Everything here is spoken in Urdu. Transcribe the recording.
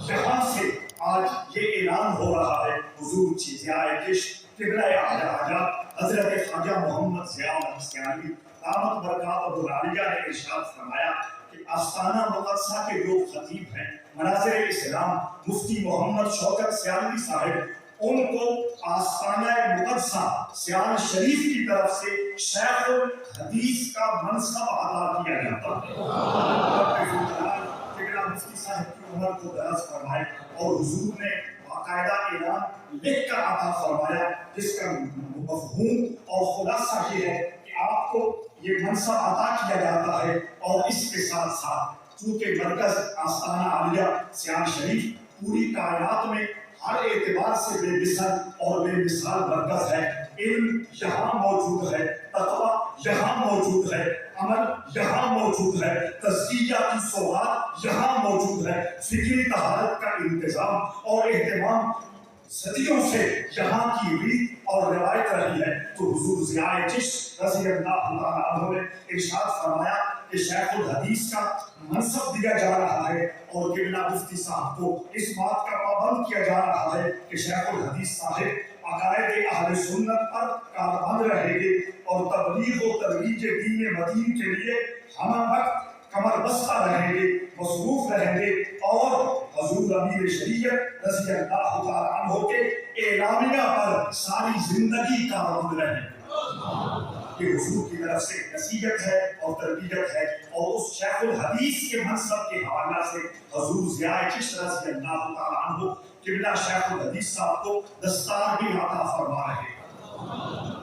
یہاں سے آج یہ اعلان ہو رہا ہے حضور چیزیائے کشت قبلہ اعلیٰ حضرت حضرت خواجہ محمد ضیاء الحق سیالوی دامت برکات العالیہ نے ارشاد فرمایا کہ آستانہ مقدسہ کے جو خطیب ہیں مناظر اسلام مفتی محمد شوکت سیالوی صاحب، ان کو آستانہ مقدسہ سیال شریف کی طرف سے شیخ الحدیث کا منصب عطا کیا جاتا ہے۔ مفتی صاحب کی عمر کو دراز فرمائے اور حضور نے باقاعدہ اعلان لکھ کر عطا فرمایا، جس کا مفہوم اور خلاصہ یہ ہے کہ آپ کو یہ منصب عطا کیا جاتا ہے، اور اس کے ساتھ ساتھ چونکہ مرکز آستانہ عالیہ سیال شریف پوری کائنات میں ہر اعتبار سے بے مثل اور بے مثال مرکز ہے، علم یہاں موجود ہے، تقویٰ یہاں موجود ہے، عمل یہاں موجود ہے، تزکیہ کی سوغات یہاں موجود ہے، فکری طہارت کا انتظام اور اہتمام صدیوں سے یہاں کی ریت اور روایت رہی ہے۔ تو حضور ضیاء چشت رضی اللہ تعالیٰ عنہ نے ارشاد فرمایا کہ شیخ الحدیث کا منصب دیا جا رہا ہے، اور قبلہ مفتی صاحب کو اس بات کا پابند کیا جا رہا ہے کہ شیخ الحدیث صاحب عقائد اہل سنت پر کاربند رہیں گے اور تبلیغ و ترویج دین مدین کے لیے ہمہ وقت کمر بستہ رہیں گے، مصروف رہیں گے، اور حضور امیر شریعت رضی اللہ تعالیٰ عنہ کے اعلامیہ پر ساری زندگی کاربند رہیں گے۔ یہ حضور کی طرف سے نصیحت ہے اور تربیت ہے، اور اس شیخ الحدیث کے منصب کے حوالہ سے حضور ضیاء چشت رضی اللہ تعالیٰ عنہ قبلہ شیخ الحدیث صاحب کو دستار بھی عطا فرما رہے ہیں۔